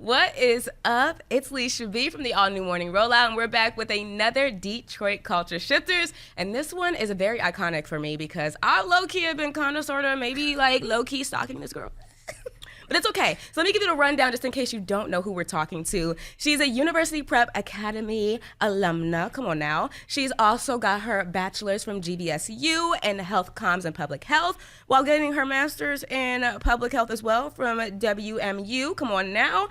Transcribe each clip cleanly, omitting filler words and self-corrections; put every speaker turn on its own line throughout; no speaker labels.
What is up? It's Leisha B from the All New Morning Rollout, and we're back with another Detroit Culture Shifters. And this one is very iconic for me because I low-key have been kind of, sort of, maybe like low-key stalking this girl. But it's okay. So let me give you a rundown just in case you don't know who we're talking to. She's a University Prep Academy alumna. Come on now. She's also got her bachelor's from GVSU in health comms and public health, while getting her master's in public health as well from WMU. Come on now.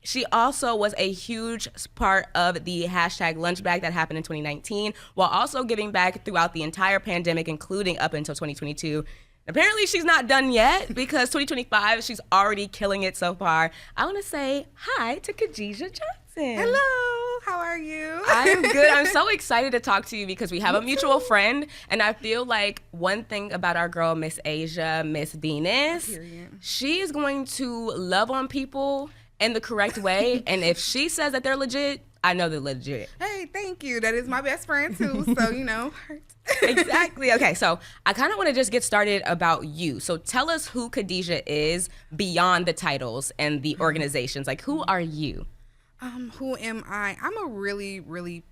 She also was a huge part of the hashtag lunch bag that happened in 2019, while also giving back throughout the entire pandemic, including up until 2022. Apparently, she's not done yet because 2025, she's already killing it so far. I want to say hi to Khadijah Johnson.
Hello, how are you?
I'm good. I'm so excited to talk to you because we have a mutual friend, and I feel like one thing about our girl, Miss Asia, Miss Venus, she is going to love on people in the correct way, and if she says that they're legit, I know they're legit.
Hey, thank you. That is my best friend, too, so, you know.
Exactly. Okay, so I kind of want to just get started about you. So tell us who Khadijah is beyond the titles and the organizations. Like, who are you?
Who am I? I'm a really, really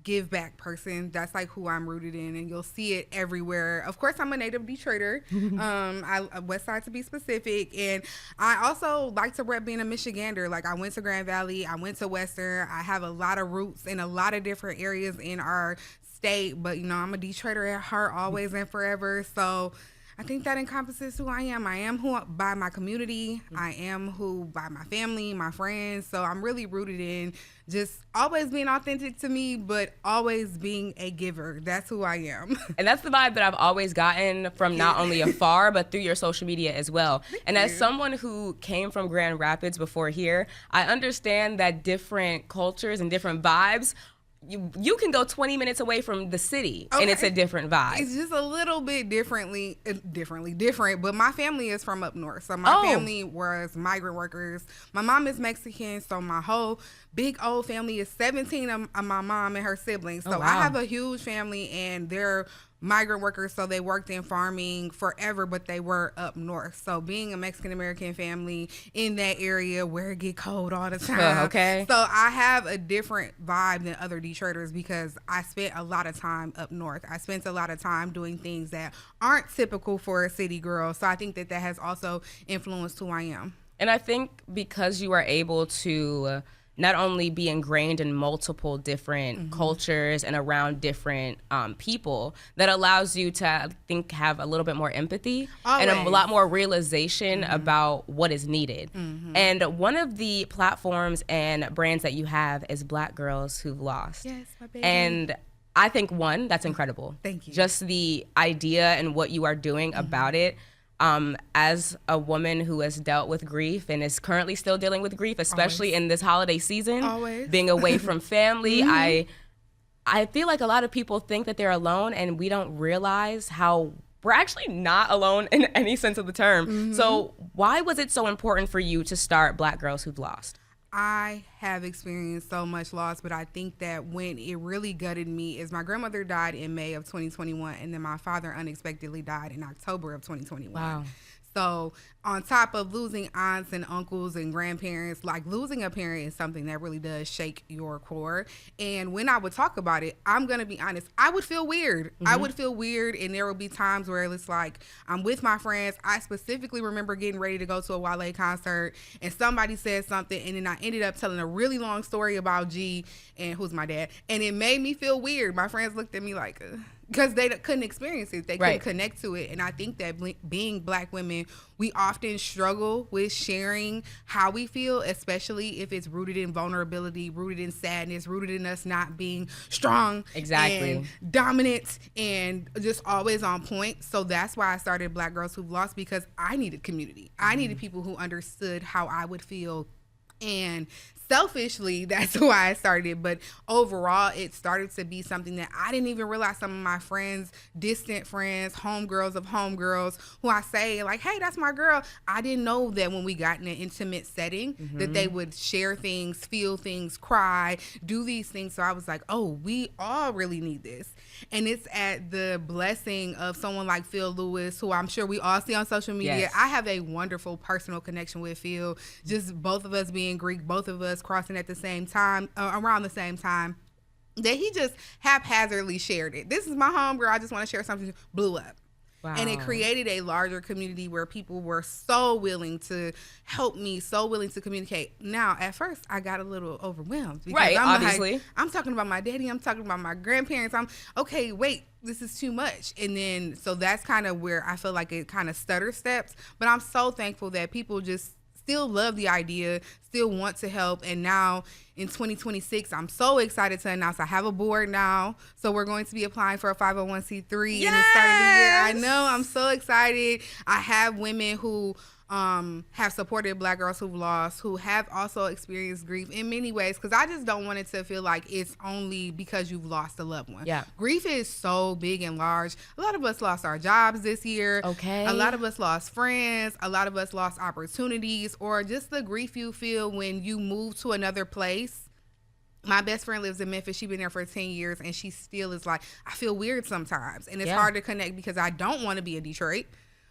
give back person. That's like who I'm rooted in, and you'll see it everywhere. Of course, I'm a native Detroiter, West Side to be specific, and I also like to rep being a Michigander. Like, I went to Grand Valley, I went to Western. I have a lot of roots in a lot of different areas in our state, but you know, I'm a Detroiter at heart, always and forever. So I think that encompasses who I am. I am who by my community. I am who by my family, my friends. So I'm really rooted in just always being authentic to me, but always being a giver. That's who I am.
And that's the vibe that I've always gotten from not only afar, but through your social media as well. As someone who came from Grand Rapids before here, I understand that different cultures and different vibes, you can go 20 minutes away from the city, and it's a different vibe.
It's just a little bit different, but my family is from up north. So my family was migrant workers. My mom is Mexican, so my whole big old family is 17 of my mom and her siblings. So I have a huge family, and they're migrant workers, so they worked in farming forever, but they were up north. So being a Mexican-American family in that area where it get cold all the time. So I have a different vibe than other Detroiters because I spent a lot of time up north. I spent a lot of time doing things that aren't typical for a city girl. So I think that that has also influenced who I am.
And I think because you are able to not only be ingrained in multiple different cultures and around different people, that allows you to, I think, have a little bit more empathy and a lot more realization about what is needed. And one of the platforms and brands that you have is Black Girls Who've Lost.
Yes, my baby.
And I think, one, that's incredible.
Thank you.
Just the idea and what you are doing about it. As a woman who has dealt with grief and is currently still dealing with grief, especially in this holiday season, being away from family, I feel like a lot of people think that they're alone, and we don't realize how we're actually not alone in any sense of the term. So why was it so important for you to start Black Girls Who've Lost?
I have experienced so much loss, but I think that when it really gutted me is my grandmother died in May of 2021, and then my father unexpectedly died in October of 2021.
Wow.
So on top of losing aunts and uncles and grandparents, like losing a parent is something that really does shake your core. And when I would talk about it, I'm going to be honest, I would feel weird. I would feel weird, and there would be times where it's like I'm with my friends. I specifically remember getting ready to go to a Wale concert, and somebody said something, and then I ended up telling a really long story about G, and who's my dad, and it made me feel weird. My friends looked at me like, because they couldn't experience it. They couldn't connect to it. And I think that being Black women, we often struggle with sharing how we feel, especially if it's rooted in vulnerability, rooted in sadness, rooted in us not being strong and dominant and just always on point. So that's why I started Black Girls Who've Lost, because I needed community. I needed people who understood how I would feel. And selfishly, that's why I started. But overall, it started to be something that I didn't even realize some of my friends, distant friends, homegirls of homegirls, who I say like, hey, that's my girl. I didn't know that when we got in an intimate setting that they would share things, feel things, cry, do these things. So I was like, oh, we all really need this. And it's at the blessing of someone like Phil Lewis, who I'm sure we all see on social media.
Yes.
I have a wonderful personal connection with Phil. Just both of us being being Greek, both of us crossing at the same time, around the same time, that he just haphazardly shared it. This is my homegirl. I just want to share something. Blew up.
Wow.
And it created a larger community where people were so willing to help me, so willing to communicate. Now, at first, I got a little overwhelmed.
Right,
I'm
obviously.
Like, I'm talking about my daddy. I'm talking about my grandparents. Okay, wait, this is too much. And then, so that's kind of where I feel like it kind of stutter steps. But I'm so thankful that people just still love the idea, still want to help. And now in 2026, I'm so excited to announce I have a board now. So we're going to be applying for a 501c3
Yes!
in the start of the year. I know, I'm so excited. I have women who have supported Black girls who've lost, who have also experienced grief in many ways, because I just don't want it to feel like it's only because you've lost a loved one.
Yeah.
Grief is so big and large. A lot of us lost our jobs this year.
Okay.
A lot of us lost friends. A lot of us lost opportunities, or just the grief you feel when you move to another place. My best friend lives in Memphis. She's been there for 10 years, and she still is like, I feel weird sometimes. And it's hard to connect because I don't want to be in Detroit.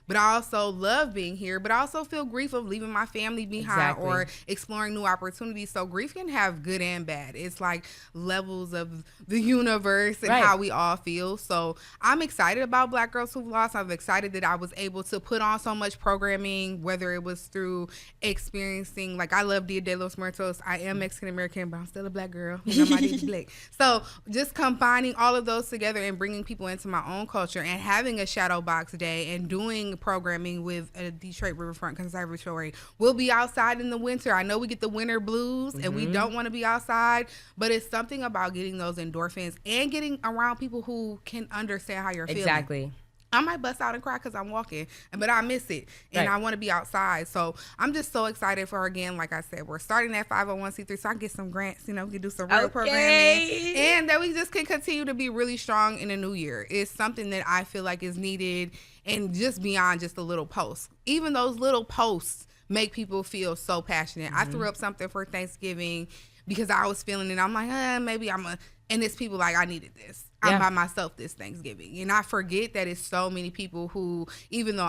But I also love being here, but I also feel grief of leaving my family behind or exploring new opportunities. So grief can have good and bad. It's like levels of the universe and how we all feel. So I'm excited about Black girls who've lost. I'm excited that I was able to put on so much programming, whether it was through experiencing, like I love Dia de los Muertos. I am Mexican-American, but I'm still a Black girl. You know, my daddy's Black. So just combining all of those together and bringing people into my own culture and having a shadow box day and doing programming with a Detroit Riverfront Conservatory. We'll be outside in the winter. I know we get the winter blues and we don't want to be outside, but it's something about getting those endorphins and getting around people who can understand how you're feeling.
Exactly.
I might bust out and cry because I'm walking, but I miss it, and I want to be outside. So I'm just so excited for her again. Like I said, we're starting at 501c3, so I can get some grants, you know, we can do some real programming, and that we just can continue to be really strong in the new year. It's something that I feel like is needed, and just beyond just a little post. Even those little posts make people feel so passionate. I threw up something for Thanksgiving because I was feeling it. I'm like, maybe and it's people like, I needed this. I'm by myself this Thanksgiving. And I forget that it's so many people who, even though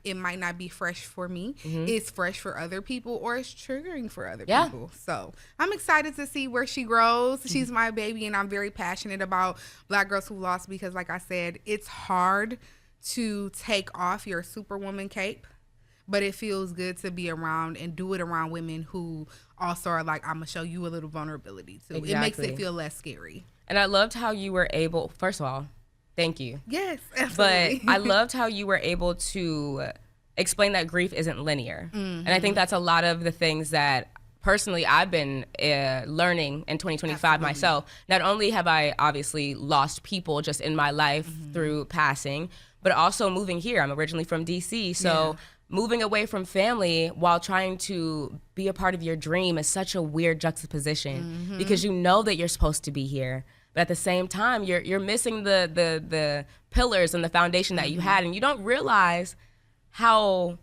it might not be fresh for me, it's fresh for other people, or it's triggering for other people. So I'm excited to see where she grows. She's my baby, and I'm very passionate about Black girls who lost because, like I said, it's hard to take off your superwoman cape, but it feels good to be around and do it around women who also are like, I'm going to show you a little vulnerability too. It makes it feel less scary.
And I loved how you were able, first of all, thank you.
Yes, absolutely.
But I loved how you were able to explain that grief isn't linear. And I think that's a lot of the things that personally I've been learning in 2025 myself. Not only have I obviously lost people just in my life through passing, but also moving here. I'm originally from DC, so moving away from family while trying to be a part of your dream is such a weird juxtaposition because you know that you're supposed to be here, but at the same time you're missing the pillars and the foundation that you had, and you don't realize how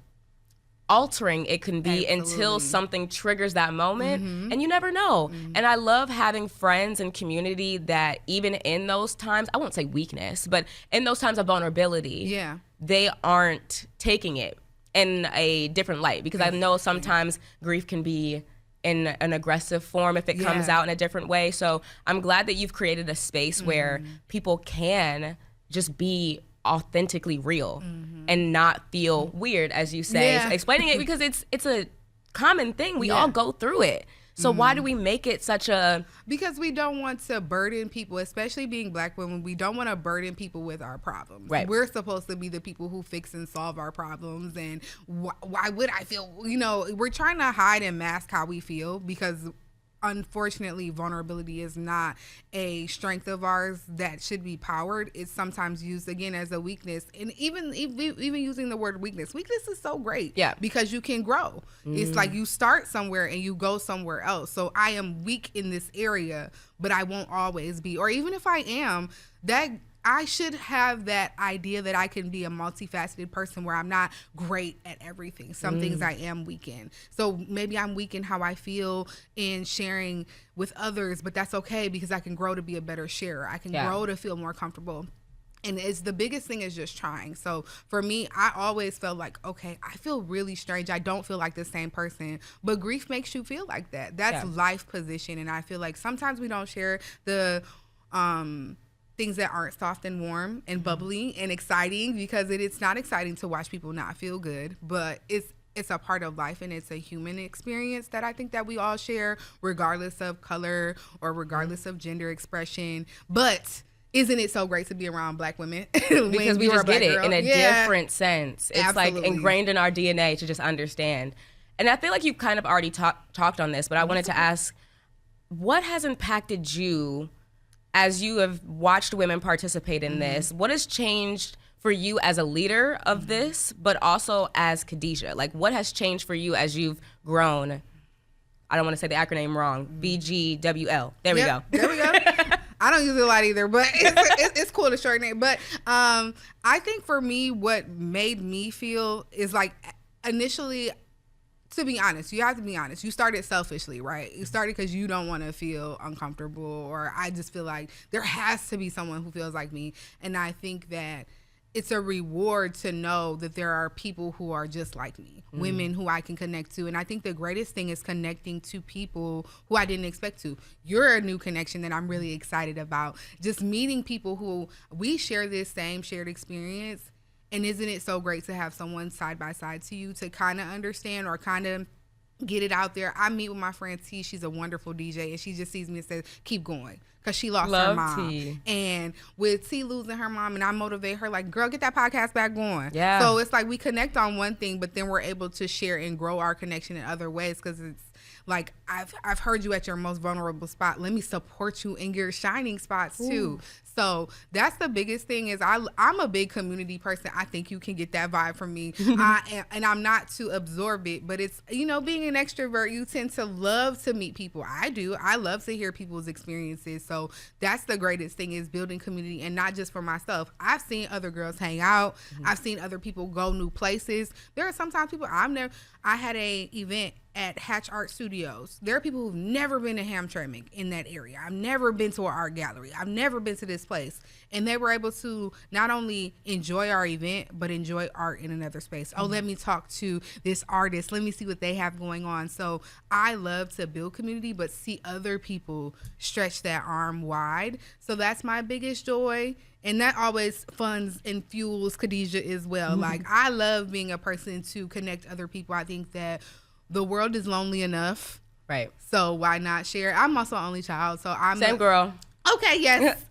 altering it can be until something triggers that moment, and you never know. And I love having friends and community that even in those times, I won't say weakness, but in those times of vulnerability, they aren't taking it in a different light, because I know sometimes grief can be in an aggressive form if it comes out in a different way. So I'm glad that you've created a space where people can just be authentically real and not feel weird, as you say, explaining it, because it's a common thing. We all go through it. So why do we make it such a...
Because we don't want to burden people, especially being Black women. We don't want to burden people with our problems. Right. We're supposed to be the people who fix and solve our problems. And why would I feel... You know, we're trying to hide and mask how we feel because... Unfortunately, vulnerability is not a strength of ours that should be powered. It's sometimes used, again, as a weakness. And even using the word weakness is so great because you can grow. It's like you start somewhere and you go somewhere else. So I am weak in this area, but I won't always be. Or even if I am, that I should have that idea that I can be a multifaceted person where I'm not great at everything. Some things I am weak in. So maybe I'm weak in how I feel in sharing with others, but that's okay because I can grow to be a better sharer. I can grow to feel more comfortable And it's the biggest thing is just trying. So for me, I always felt like, okay, I feel really strange. I don't feel like the same person. But grief makes you feel like that. That's life position. And I feel like sometimes we don't share the things that aren't soft and warm and bubbly and exciting, because it's not exciting to watch people not feel good. But it's a part of life, and it's a human experience that I think that we all share, regardless of color or regardless of gender expression. But isn't it so great to be around Black women?
Because we just get it in a different sense. It's like ingrained in our DNA to just understand. And I feel like you've kind of already talked on this, but I wanted to ask, what has impacted you as you have watched women participate in this? What has changed for you as a leader of this, but also as Khadijah? Like, what has changed for you as you've grown? I don't want to say the acronym wrong. BGWL. There we go.
There we go. I don't use it a lot either, but it's cool to shorten it. But I think for me, what made me feel is like, initially, to be honest, you have to be honest. You started selfishly, right? You started because you don't want to feel uncomfortable, or I just feel like there has to be someone who feels like me. And I think that it's a reward to know that there are people who are just like me, women who I can connect to. And I think the greatest thing is connecting to people who I didn't expect to. You're a new connection that I'm really excited about. Just meeting people who we share this same shared experience. And isn't it so great to have someone side by side to you to kind of understand or kind of get it out there? I meet with my friend T. She's a wonderful DJ, and she just sees me and says, keep going. Because she lost her mom. T. And with T losing her mom, and I motivate her like, girl, get that podcast back going. Yeah. So it's like we connect on one thing, but then we're able to share and grow our connection in other ways, because it's like, I've heard you at your most vulnerable spot. Let me support you in your shining spots too. So that's the biggest thing is I'm a big community person. I think you can get that vibe from me. And I'm not to absorb it, but it's, being an extrovert, you tend to love to meet people. I do. I love to hear people's experiences. So that's the greatest thing is building community, and not just for myself. I've seen other girls hang out. I've seen other people go new places. There are sometimes people I had a event at Hatch Art Studios. There are people who've never been to Hamtramck in that area. I've never been to an art gallery. I've never been to this place. And they were able to not only enjoy our event, but enjoy art in another space. Oh, let me talk to this artist. Let me see what they have going on. So I love to build community, but see other people stretch that arm wide. So that's my biggest joy. And that always funds and fuels Khadijah as well. Like, I love being a person to connect other people. I think that the world is lonely enough. Right. So why not share? I'm also an only child. So I'm
Same girl.
Okay, yes.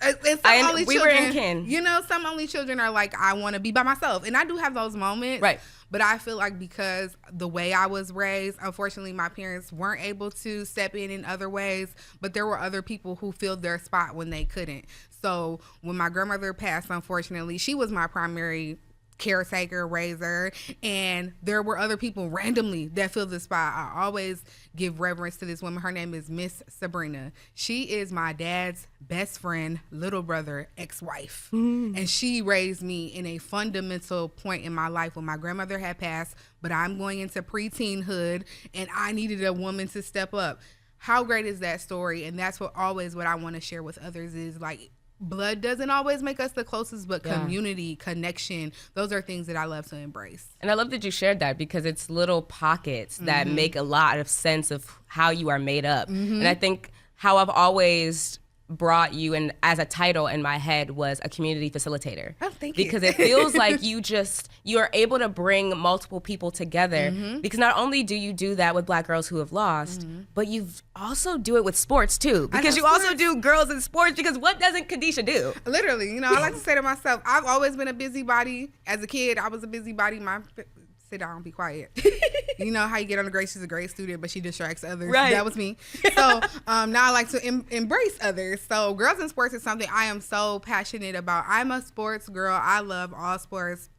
We were in kin.
Some only children are like, I want to be by myself. And I do have those moments. Right. But I feel like because the way I was raised, unfortunately, my parents weren't able to step in other ways. But there were other people who filled their spot when they couldn't. So when my grandmother passed, unfortunately, she was my primary caretaker, raiser, and there were other people randomly that filled the spot. I always give reverence to this woman. Her name is Miss Sabrina. She is my dad's best friend, little brother, ex-wife. And she raised me in a fundamental point in my life when my grandmother had passed, but I'm going into preteen-hood, and I needed a woman to step up. How great is that story? And that's what I want to share with others is like, blood doesn't always make us the closest, but community, connection, those are things that I love to embrace.
And I love that you shared that, because it's little pockets that make a lot of sense of how you are made up. And I think how I've always brought you in as a title in my head was a community facilitator.
Oh, thank you.
Because it feels like you are able to bring multiple people together, because not only do you do that with Black girls who have lost, but you also do it with sports too, because you also do girls in sports, because what doesn't Khadijah do?
Literally, I like to say to myself, I've always been a busybody. As a kid, I was a busybody. Sit down, be quiet. You know how you get on the grade, she's a great student, but she distracts others. Right. That was me. So now I like to embrace others. So girls in sports is something I am so passionate about. I'm a sports girl. I love all sports.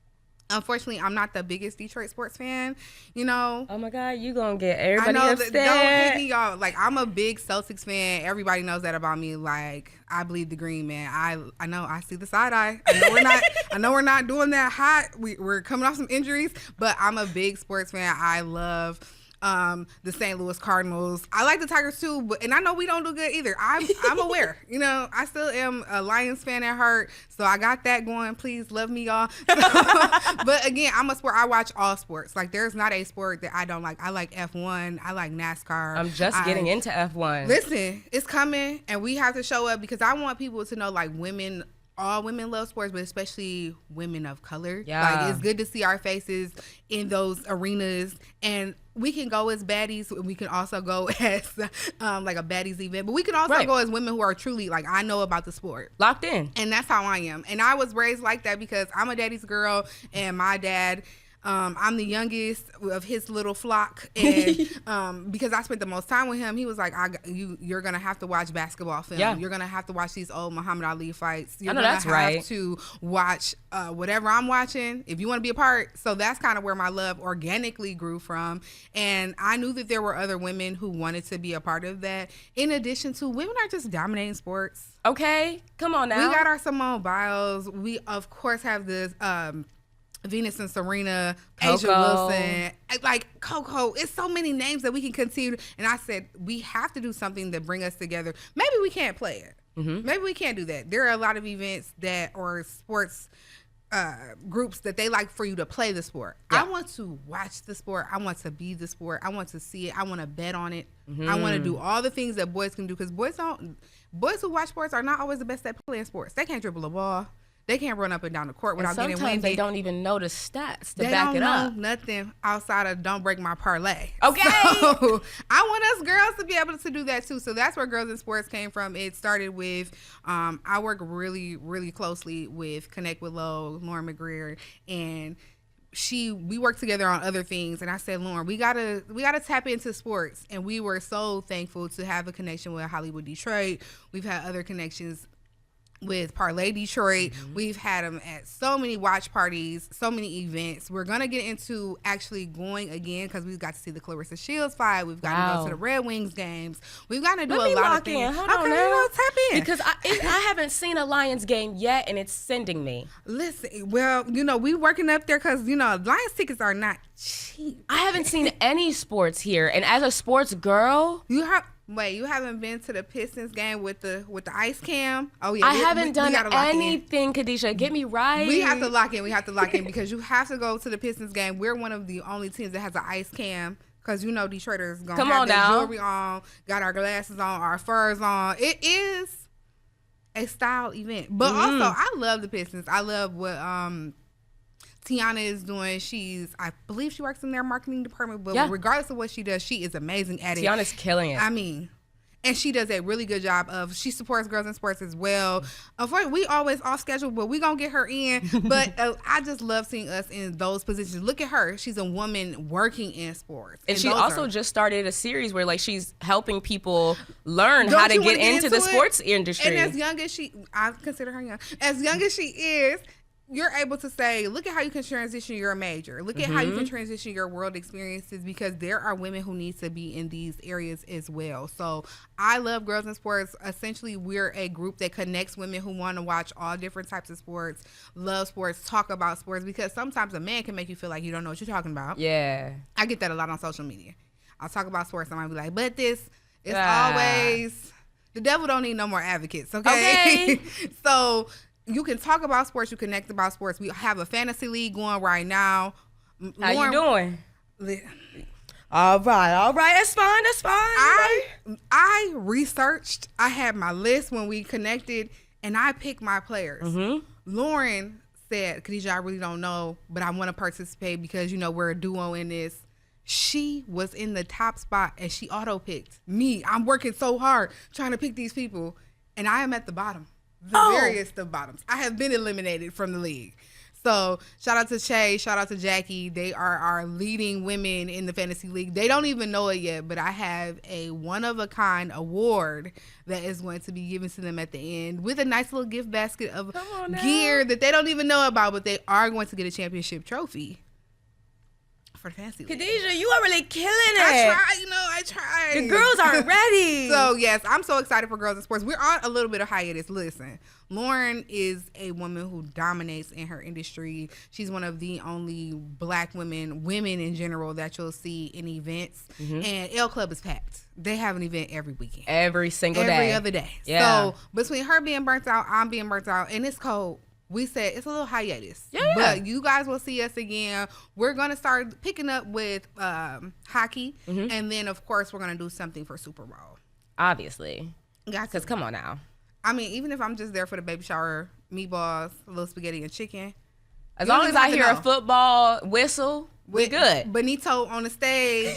Unfortunately, I'm not the biggest Detroit sports fan,
Oh my God, you gonna get everybody upset.
Don't hit me, y'all. Like, I'm a big Celtics fan. Everybody knows that about me. Like, I bleed the green, man. I know. I see the side eye. I know we're not doing that hot. We're coming off some injuries, but I'm a big sports fan. I love the St. Louis Cardinals. I like the Tigers too, and I know we don't do good either. I'm aware. You know, I still am a Lions fan at heart, so I got that going. Please love me, y'all. But again, I'm a sport. I watch all sports. Like, there's not a sport that I don't like. I like F1. I like NASCAR.
I'm just getting into F1.
Listen, it's coming, and we have to show up because I want people to know, like, all women love sports, but especially women of color.
Yeah.
Like, it's good to see our faces in those arenas, and we can go as baddies. We can also go as like a baddies event, but we can also go as women who are truly, like, I know about the sport.
Locked in.
And that's how I am. And I was raised like that because I'm a daddy's girl, and my dad, I'm the youngest of his little flock, and because I spent the most time with him, he was like, "You're gonna have to watch basketball film.
Yeah.
You're gonna have to watch these old Muhammad Ali fights. You're
I know
gonna
that's
have
right.
to watch whatever I'm watching if you want to be a part." So that's kind of where my love organically grew from, and I knew that there were other women who wanted to be a part of that. In addition to, women are just dominating sports.
Okay, come on now.
We got our Simone Biles. We of course have this. Venus and Serena, Asia Wilson, like Coco. It's so many names that we can continue. And I said, we have to do something that bring us together. Maybe we can't play it. Mm-hmm. Maybe we can't do that. There are a lot of events or sports groups that they like for you to play the sport. Yeah. I want to watch the sport. I want to be the sport. I want to see it. I want to bet on it. Mm-hmm. I want to do all the things that boys can do, because boys who watch sports are not always the best at playing sports. They can't dribble a ball. They can't run up and down the court without getting winded.
Sometimes they don't even know the stats to back it up.
They don't know nothing outside of don't break my parlay.
Okay.
So I want us girls to be able to do that too. So that's where Girls in Sports came from. It started with, I work really, really closely with Connect with Lauren McGreer, and we work together on other things. And I said, Lauren, we gotta tap into sports. And we were so thankful to have a connection with Hollywood Detroit. We've had other connections with Parlay Detroit. Mm-hmm. We've had them at so many watch parties, so many events. We're going to get into actually going again because we've got to see the Clarissa Shields fight. We've got to go to the Red Wings games. We've got to do a lot of things.
Hold on now. Tap in. Because I haven't seen a Lions game yet, and it's sending me.
Listen, well, we working up there because, Lions tickets are not cheap.
I haven't seen any sports here. And as a sports girl...
Wait, you haven't been to the Pistons game with the ice cam? Oh yeah,
I haven't done anything, Khadijah. Get me right.
We have to lock in because you have to go to the Pistons game. We're one of the only teams that has an ice cam because Detroiters gonna have their jewelry on, got our glasses on, our furs on. It is a style event, but also I love the Pistons. I love what Tiana is doing. I believe she works in their marketing department, but regardless of what she does, she is amazing at it.
Tiana's killing it.
I mean, and she does a really good job she supports Girls in Sports as well. Unfortunately, we always off schedule, but we gonna get her in. But I just love seeing us in those positions. Look at her. She's a woman working in sports.
And she also just started a series where she's helping people learn how to get into the sports industry.
And as young as I consider her young. As young as she is, you're able to say, look at how you can transition your major. Look at how you can transition your world experiences, because there are women who need to be in these areas as well. So I love Girls in Sports. Essentially, we're a group that connects women who want to watch all different types of sports, love sports, talk about sports, because sometimes a man can make you feel like you don't know what you're talking about.
Yeah. I
get that a lot on social media. I'll talk about sports. I might be like, but it's always, the devil don't need no more advocates, okay? So you can talk about sports. You connect about sports. We have a fantasy league going right now.
How you doing? All right. That's fine.
I researched. I had my list when we connected, and I picked my players. Mm-hmm. Lauren said, Khadijah, I really don't know, but I want to participate because, we're a duo in this. She was in the top spot, and she auto-picked me. I'm working so hard trying to pick these people, and I am at the bottom. Various of bottoms. I have been eliminated from the league. So shout out to Shay, shout out to Jackie. They are our leading women in the fantasy league. They don't even know it yet, but I have a one-of-a-kind award that is going to be given to them at the end with a nice little gift basket of gear that they don't even know about, but they are going to get a championship trophy for the fancy league.
Khadijah, you are really killing it.
I tried.
The girls aren't ready.
So, yes, I'm so excited for Girls in Sports. We're on a little bit of hiatus. Listen, Lauren is a woman who dominates in her industry. She's one of the only black women in general, that you'll see in events. And L Club is packed. They have an event every weekend.
Every single day.
Every other day.
Yeah.
So, between her being burnt out, I'm being burnt out, and it's cold. We said it's a little hiatus.
Yeah.
But you guys will see us again. We're going to start picking up with hockey. And then, of course, we're going to do something for Super Bowl.
Obviously.
Got
Because
to.
come on now.
I mean, even if I'm just there for the baby shower, meatballs, a little spaghetti and chicken.
As long as I hear a football whistle, we're good.
Benito on the stage.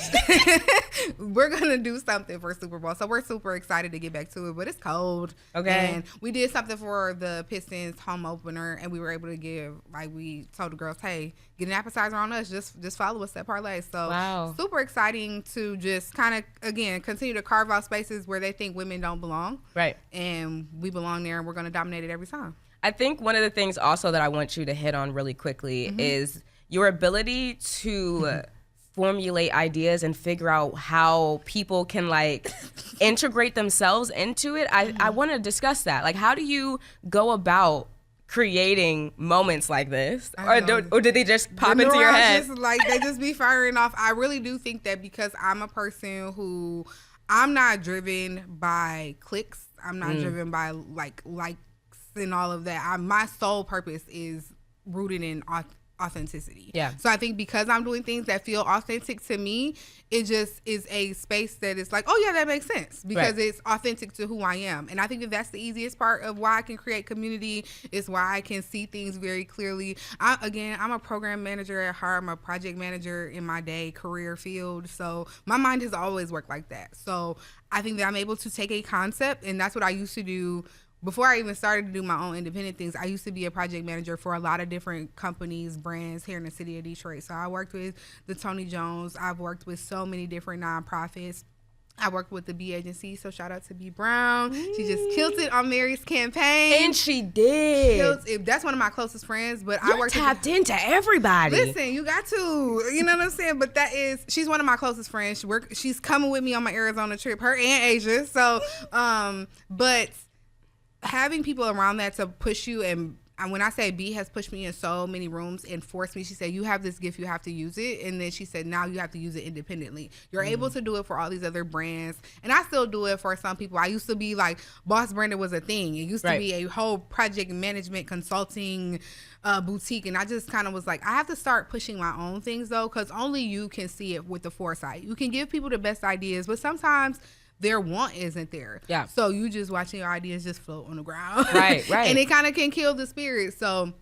We're going to do something for Super Bowl. So we're super excited to get back to it, but it's cold.
Okay.
And we did something for the Pistons home opener, and we were able to give, like, we told the girls, hey, get an appetizer on us. Just follow us at Parlay. So
wow.
Super exciting to just kind of, again, continue to carve out spaces where they think women don't belong.
Right.
And we belong there, and we're going to dominate it every time.
I think one of the things also that I want you to hit on really quickly is your ability to formulate ideas and figure out how people can like integrate themselves into it. I want to discuss that. Like, how do you go about creating moments like this? Or did they just pop into your head?
They just be firing off. I really do think that because I'm a person who, I'm not driven by clicks. I'm not driven by likes and all of that. My sole purpose is rooted in authenticity.
Yeah.
So I think because I'm doing things that feel authentic to me, it just is a space that is like, oh yeah, that makes sense because it's authentic to who I am. And I think that that's the easiest part of why I can create community, is why I can see things very clearly. I'm a program manager at heart. I'm a project manager in my career field. So my mind has always worked like that. So I think that I'm able to take a concept, and that's what I used to do. Before I even started to do my own independent things, I used to be a project manager for a lot of different companies, brands here in the city of Detroit. So I worked with the Tony Jones. I've worked with so many different nonprofits. I worked with the B agency, so shout out to B Brown. She just killed it on Mary's campaign.
And she did.
That's one of my closest friends. But
I worked tapped into everybody.
Listen, you got to. You know what I'm saying? But she's one of my closest friends. She's coming with me on my Arizona trip. Her and Asia. So, but having people around that to push you, and when I say B has pushed me in so many rooms and forced me, she said, you have this gift, you have to use it. And then she said, now you have to use it independently. You're able to do it for all these other brands. And I still do it for some people. I used to be like, Boss Brenda was a thing. It used to be a whole project management consulting boutique. And I just kind of was like, I have to start pushing my own things though, because only you can see it with the foresight. You can give people the best ideas, but sometimes their want isn't there. Yeah. So you just watching your ideas just float on the ground. Right. And it kind of can kill the spirit. So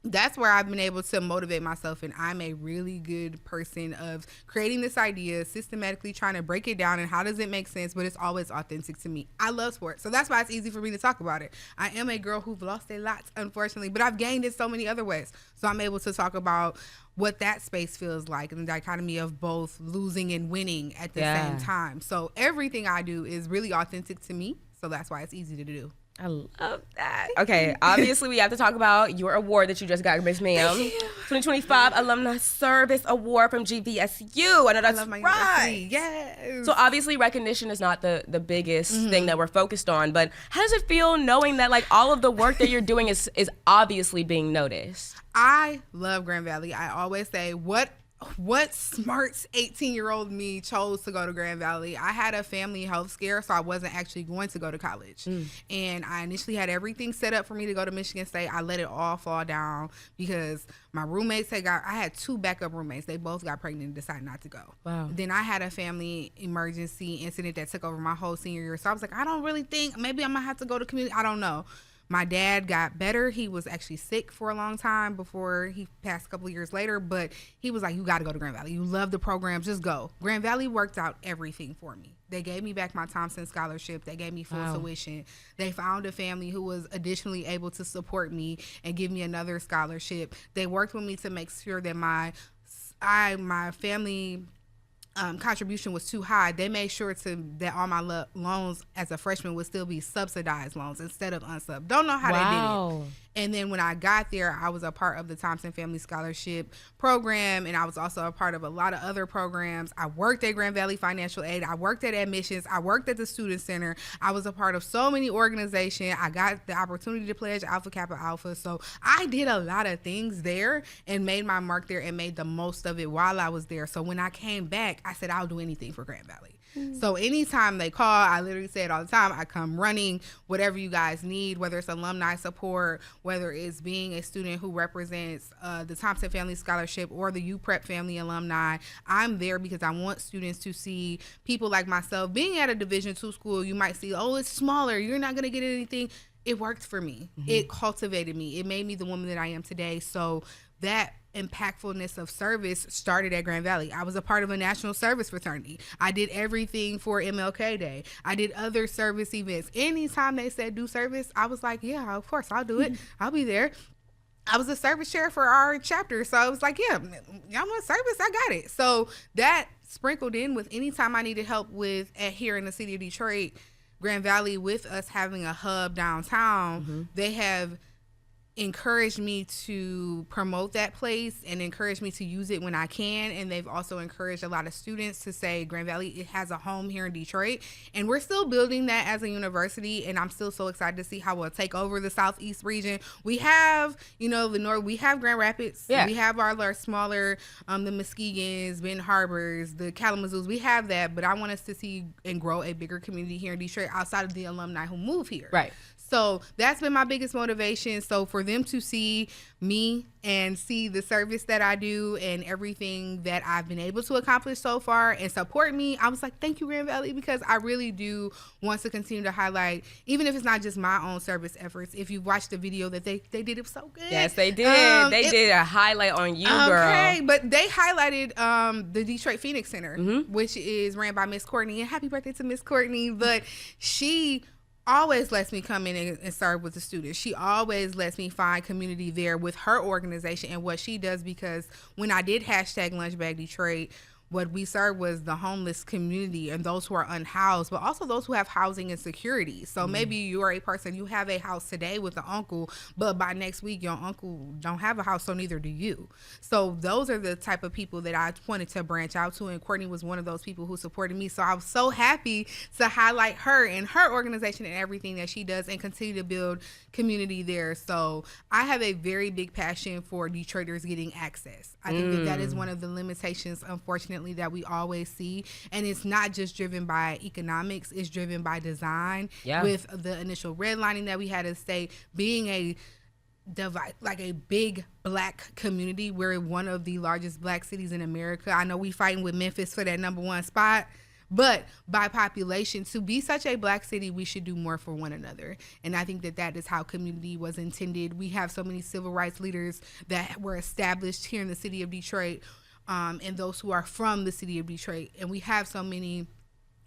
that's where I've been able to motivate myself. And I'm a really good person of creating this idea, systematically trying to break it down and how does it make sense, but it's always authentic to me. I love sports. So that's why it's easy for me to talk about it. I am a girl who's lost a lot, unfortunately, but I've gained in so many other ways. So I'm able to talk about what that space feels like and the dichotomy of both losing and winning at the same time. So everything I do is really authentic to me. So that's why it's easy to do.
I love that. Okay, obviously we have to talk about your award that you just got, Miss Ma'am. 2025 Alumni Service Award from GVSU. I know that's right.
Yes.
So obviously recognition is not the biggest thing that we're focused on, but how does it feel knowing that like all of the work that you're doing is obviously being noticed?
I love Grand Valley. I always say what smart 18-year-old me chose to go to Grand Valley. I had a family health scare, so I wasn't actually going to go to college. And I initially had everything set up for me to go to Michigan State. I let it all fall down because my roommates I had 2 backup roommates. They both got pregnant and decided not to go. Wow. Then I had a family emergency incident that took over my whole senior year. So I was like, I don't really think, maybe I'm going to have to go to community. I don't know. My dad got better. He was actually sick for a long time before he passed a couple of years later, but he was like, you got to go to Grand Valley. You love the program. Just go. Grand Valley worked out everything for me. They gave me back my Thompson scholarship. They gave me full tuition. They found a family who was additionally able to support me and give me another scholarship. They worked with me to make sure that my family contribution was too high, they made sure that all my loans as a freshman would still be subsidized loans instead of unsub. Don't know how they did it. And then when I got there, I was a part of the Thompson Family Scholarship Program, and I was also a part of a lot of other programs. I worked at Grand Valley Financial Aid. I worked at Admissions. I worked at the Student Center. I was a part of so many organizations. I got the opportunity to pledge Alpha Kappa Alpha. So I did a lot of things there and made my mark there and made the most of it while I was there. So when I came back, I said, I'll do anything for Grand Valley. So anytime they call, I literally say it all the time, I come running, whatever you guys need, whether it's alumni support, whether it's being a student who represents the Thompson Family Scholarship or the UPrep Family Alumni. I'm there because I want students to see people like myself. Being at a Division II school, you might see, oh, it's smaller, you're not going to get anything. It worked for me. It cultivated me. It made me the woman that I am today. So that impactfulness of service started at Grand Valley. I was a part of a national service fraternity. I did everything for MLK Day. I did other service events. Anytime they said do service, I was like, yeah, of course, I'll do it. I'll be there. I was a service chair for our chapter. So I was like, yeah, y'all want service? I got it. So that sprinkled in with anytime I needed help with here in the city of Detroit, Grand Valley, with us having a hub downtown, they have encouraged me to promote that place and encouraged me to use it when I can. And they've also encouraged a lot of students to say Grand Valley, it has a home here in Detroit. And we're still building that as a university. And I'm still so excited to see how we'll take over the Southeast region. We have, the North, we have Grand Rapids. Yeah. We have our smaller, the Muskegons, Benton Harbors, the Kalamazoos. We have that. But I want us to see and grow a bigger community here in Detroit outside of the alumni who move here.
Right.
So that's been my biggest motivation. So for them to see me and see the service that I do and everything that I've been able to accomplish so far and support me, I was like, thank you, Grand Valley, because I really do want to continue to highlight, even if it's not just my own service efforts. If you watched the video that they did, it was so good.
Yes, they did. They did a highlight on you, girl.
Okay, but they highlighted the Detroit Phoenix Center, which is ran by Miss Courtney. And happy birthday to Miss Courtney. But she always lets me come in and serve with the students. She always lets me find community there with her organization and what she does, because when I did hashtag Lunchbag Detroit, what we served was the homeless community and those who are unhoused, but also those who have housing insecurity. So maybe you're a person, you have a house today with an uncle, but by next week your uncle don't have a house, so neither do you. So those are the type of people that I wanted to branch out to, and Courtney was one of those people who supported me. So I was so happy to highlight her and her organization and everything that she does and continue to build community there. So I have a very big passion for Detroiters getting access. I think that is one of the limitations, unfortunately, that we always see. And it's not just driven by economics, it's driven by design. With the initial redlining that we had as state, being a big black community. We're one of the largest black cities in America. I know we fighting with Memphis for that #1 spot, but by population, to be such a black city, we should do more for one another. And I think that is how community was intended. We have so many civil rights leaders that were established here in the city of Detroit, and those who are from the city of Detroit. And we have so many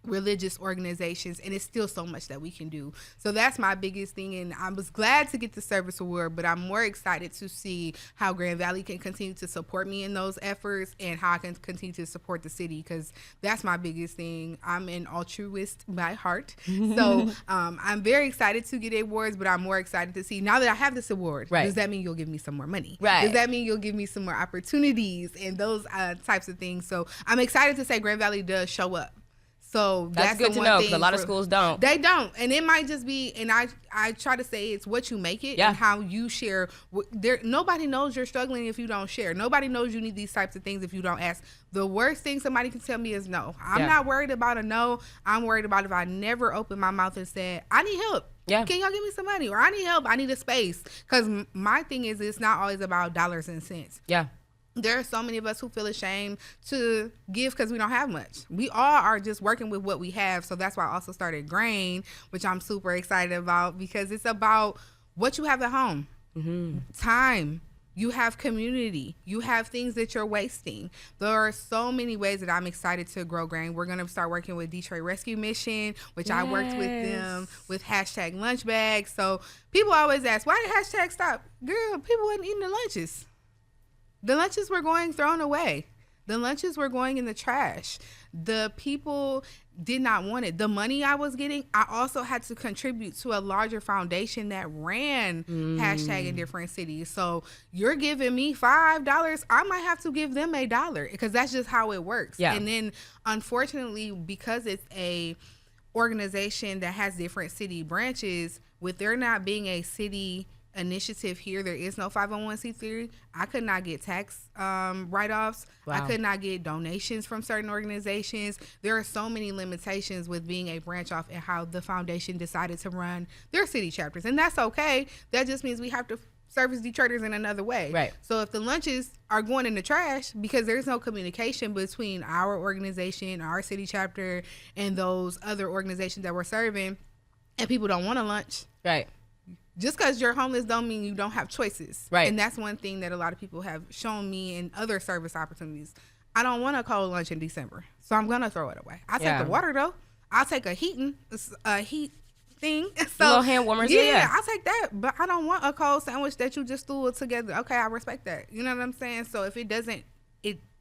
religious organizations, and it's still so much that we can do. So that's my biggest thing, and I was glad to get the service award, but I'm more excited to see how Grand Valley can continue to support me in those efforts and how I can continue to support the city, because that's my biggest thing. I'm an altruist by heart. So I'm very excited to get awards, but I'm more excited to see, now that I have this award, does that mean you'll give me some more money? Does that mean you'll give me some more opportunities and those types of things? So I'm excited to say Grand Valley does show up. So that's
good to know, because a lot of schools don't.
They don't. And it might just be, and I try to say it's what you make it and how you share. Nobody knows you're struggling if you don't share. Nobody knows you need these types of things if you don't ask. The worst thing somebody can tell me is no. I'm not worried about a no. I'm worried about if I never open my mouth and said, I need help. Can y'all give me some money? Or I need help. I need a space. Because my thing is, it's not always about dollars and cents. There are so many of us who feel ashamed to give because we don't have much. We all are just working with what we have. So that's why I also started Grain, which I'm super excited about, because it's about what you have at home. Time. You have community. You have things that you're wasting. There are so many ways that I'm excited to grow Grain. We're going to start working with Detroit Rescue Mission, which I worked with them with hashtag Lunchbag. So people always ask, why did hashtag stop? Girl, people wasn't eating the lunches. The lunches were going thrown away. The lunches were going in the trash. the people did not want it. The money I was getting, I also had to contribute to a larger foundation that ran hashtag in different cities. So you're giving me $5, I might have to give them $1 because that's just how it works.
Yeah.
And then unfortunately, because it's a organization that has different city branches, with there not being a city initiative here, there is no 501c3. I could not get tax write-offs.
Wow.
I could not get donations from certain organizations. There are so many limitations with being a branch off and how the foundation decided to run their city chapters, and that's okay. That just means we have to service Detroiters in another way.
Right.
So if the lunches are going in the trash because there's no communication between our organization, our city chapter, and those other organizations that we're serving, and people don't want a lunch.
Right.
Just because you're homeless don't mean you don't have choices.
Right.
And that's one thing that a lot of people have shown me in other service opportunities. I don't want a cold lunch in December, so I'm going to throw it away. I'll take the water, though. I'll take a heat thing. So,
little hand warmers.
Yeah, I'll take that. But I don't want a cold sandwich that you just threw together. Okay, I respect that. You know what I'm saying? So if it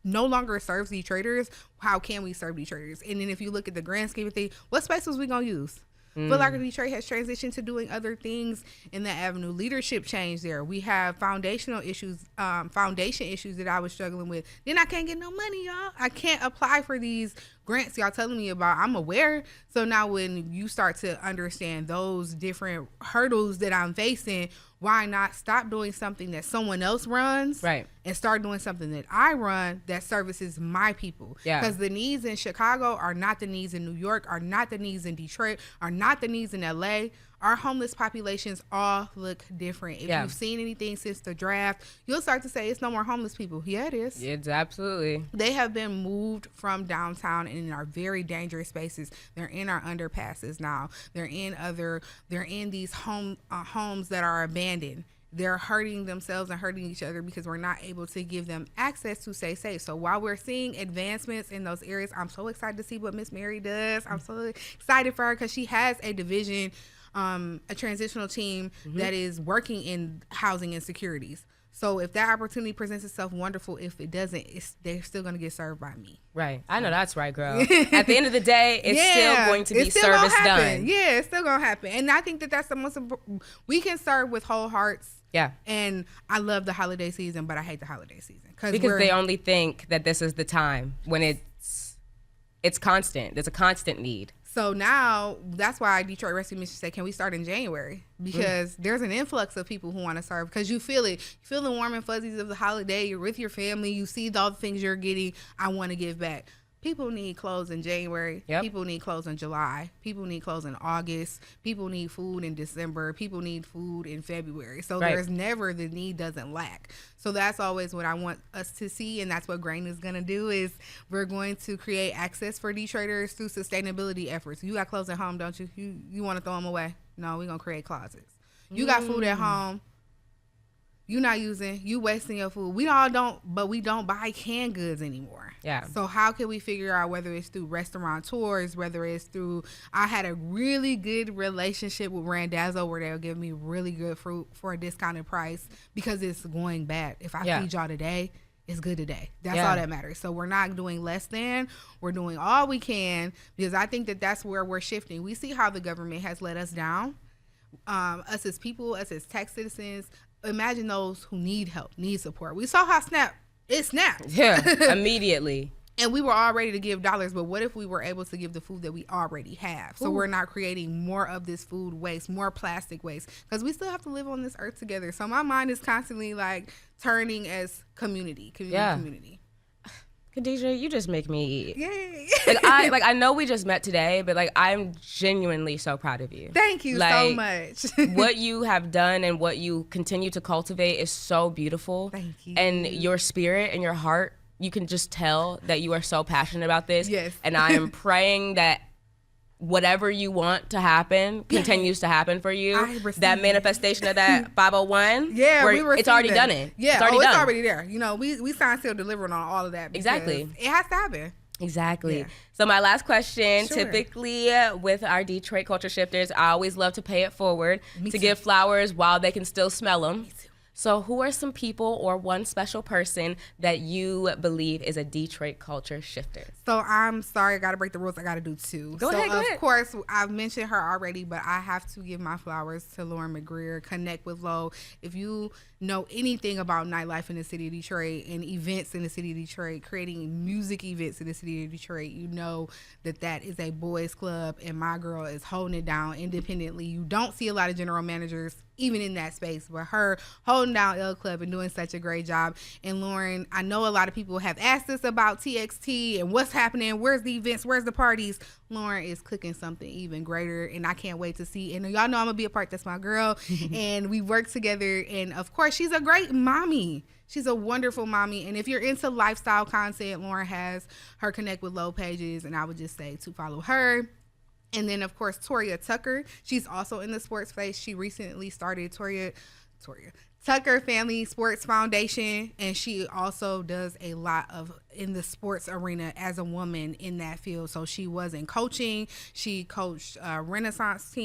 no longer serves Detroiters, how can we serve Detroiters? And then if you look at the grand scheme of things, what space was we going to use? But like Detroit has transitioned to doing other things in that avenue. Leadership change there. We have foundation issues that I was struggling with. Then I can't get no money, y'all. I can't apply for these grants y'all telling me about. I'm aware. So now when you start to understand those different hurdles that I'm facing, why not stop doing something that someone else runs,
right,
and start doing something that I run that services my people?
Yeah.
Because the needs in Chicago are not the needs in New York, are not the needs in Detroit, are not the needs in LA. Our homeless populations all look different. If you've seen anything since the draft, you'll start to say it's no more homeless people. Yeah, it is.
It's absolutely.
They have been moved from downtown and in our very dangerous spaces. They're in our underpasses now. They're in these homes that are abandoned. They're hurting themselves and hurting each other because we're not able to give them access to stay safe. So while we're seeing advancements in those areas, I'm so excited to see what Miss Mary does. I'm so excited for her because she has a division, a transitional team that is working in housing insecurities. So if that opportunity presents itself, wonderful. If it doesn't, they're still going to get served by me.
Right. I know that's right, girl. At the end of the day, it's still going to be service done.
Yeah, it's still going to happen. And I think that that's the most important. We can serve with whole hearts.
Yeah.
And I love the holiday season, but I hate the holiday season.
Because they only think that this is the time when it's constant. There's a constant need.
So now that's why Detroit Rescue Mission said, can we start in January? Because there's an influx of people who want to serve, because you feel it. You feel the warm and fuzzies of the holiday. You're with your family. You see all the things you're getting. I want to give back. People need clothes in January.
Yep.
People need clothes in July. People need clothes in August. People need food in December. People need food in February. So there's never, the need doesn't lack. So that's always what I want us to see, and that's what Grain is going to do, is we're going to create access for Detroiters through sustainability efforts. You got clothes at home, don't you? You want to throw them away? No, we're going to create closets. You got food at home. You not using, you wasting your food. We don't buy canned goods anymore.
Yeah.
So how can we figure out, whether it's through restaurateurs, whether it's through, I had a really good relationship with Randazzo where they'll give me really good fruit for a discounted price because it's going bad. If I feed y'all today, it's good today. That's all that matters. So we're not doing less than, we're doing all we can, because I think that that's where we're shifting. We see how the government has let us down. Us as people, us as tax citizens. Imagine those who need help, need support. We saw how it snapped.
Yeah, immediately.
And we were all ready to give dollars, but what if we were able to give the food that we already have? So we're not creating more of this food waste, more plastic waste, because we still have to live on this earth together. So my mind is constantly like turning as community.
Khadijah, you just make me.
Yay.
I know we just met today, but I'm genuinely so proud of you.
Thank you so much.
What you have done and what you continue to cultivate is so beautiful.
Thank you.
And your spirit and your heart, you can just tell that you are so passionate about this.
Yes.
And I am praying that whatever you want to happen continues to happen for you. That manifestation of that 501.
Yeah,
it's already done it.
Yeah,
it's
already there. You know, we signed, still delivering on all of that.
Exactly.
It has to happen.
Exactly.
Yeah.
So my last question,
Sure.
typically with our Detroit culture shifters, I always love to pay it forward,
Me
to
too.
give flowers while they can still smell them. So who are some people or one special person that you believe is a Detroit culture shifter?
So I'm sorry, I got to break the rules. I got to do two.
Go ahead.
Of course, I've mentioned her already, but I have to give my flowers to Lauren McGreer. Connect with Lo. If you know anything about nightlife in the city of Detroit and events in the city of Detroit, creating music events in the city of Detroit, you know that is a boys club, and my girl is holding it down independently. You don't see a lot of general managers even in that space, but her holding down L Club and doing such a great job. And Lauren, I know a lot of people have asked us about TXT and what's happening, where's the events, where's the parties. Lauren is cooking something even greater, and I can't wait to see. And y'all know I'm gonna be a part. That's my girl. And we work together, and of course she's a great mommy. She's a wonderful mommy. And if you're into lifestyle content, Lauren has her Connect with Lo pages, and I would just say to follow her. And then, of course, Toria Tucker. She's also in the sports space. She recently started Toria Tucker Family Sports Foundation, and she also does a lot of in the sports arena as a woman in that field. So she was in coaching. She coached Renaissance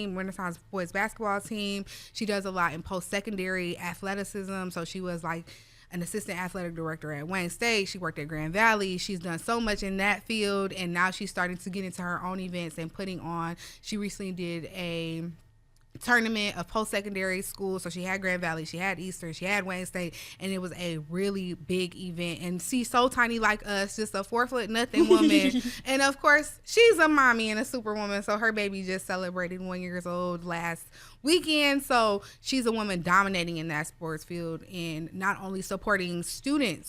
boys basketball team. She does a lot in post-secondary athleticism. So she was like an assistant athletic director at Wayne State. She worked at Grand Valley. She's done so much in that field, and now she's starting to get into her own events and putting on. She recently did a tournament of post-secondary schools. So she had Grand Valley, she had Eastern, she had Wayne State, and it was a really big event. And she's so tiny like us, just a 4'0" woman. And of course, she's a mommy and a superwoman. So her baby just celebrated 1 year old last weekend. So she's a woman dominating in that sports field, and not only supporting student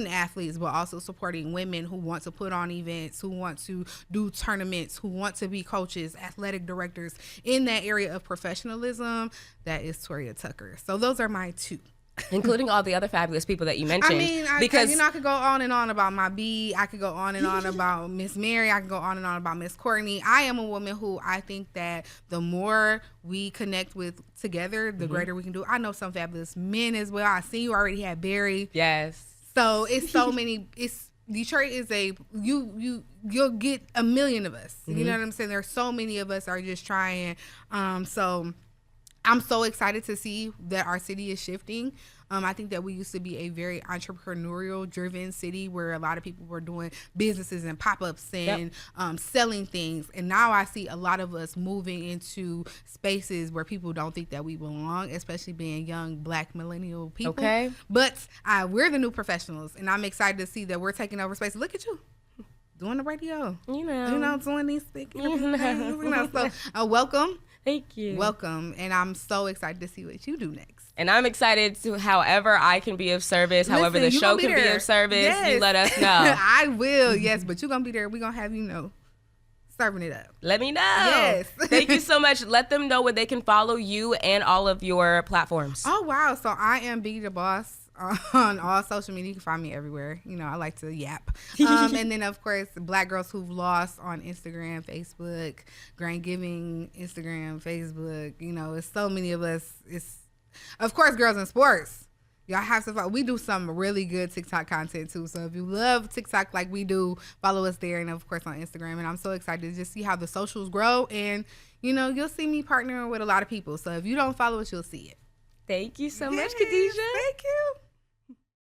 athletes, but also supporting women who want to put on events, who want to do tournaments, who want to be coaches, athletic directors in that area of professionalism. That is Toria Tucker. So those are my two.
Including all the other fabulous people that you mentioned.
I mean, I could go on and on about my B. I could go on and on about Miss Mary. I could go on and on about Miss Courtney. I am a woman who I think that the more we connect with together, the greater we can do. I know some fabulous men as well. I see you already had Barry.
Yes.
So it's so many. Detroit is you'll get a million of us. You know what I'm saying? There's so many of us are just trying. So I'm so excited to see that our city is shifting. I think that we used to be a very entrepreneurial driven city where a lot of people were doing businesses and pop-ups and selling things. And now I see a lot of us moving into spaces where people don't think that we belong, especially being young Black millennial people. Okay. But we're the new professionals, and I'm excited to see that we're taking over space. Look at you. Doing the radio. You know, doing these things. So welcome.
Thank you.
Welcome. And I'm so excited to see what you do next.
And I'm excited to however I can be of service, however the show can be of service. Yes. You let us know.
I will, yes. But you're going to be there. We're going to have serving it up.
Let me know.
Yes.
Thank you so much. Let them know where they can follow you and all of your platforms.
Oh, wow. So I am Biggie the Boss on all social media. You can find me everywhere. I like to yap. And then, of course, Black Girls Who've Lost on Instagram, Facebook, Grand Giving, Instagram, Facebook. It's so many of us. It's, of course, Girls in Sports. Y'all have to follow. We do some really good TikTok content, too. So if you love TikTok like we do, follow us there. And, of course, on Instagram. And I'm so excited to just see how the socials grow. And, you'll see me partnering with a lot of people. So if you don't follow us, you'll see it.
Thank you so much, Khadijah.
Thank you.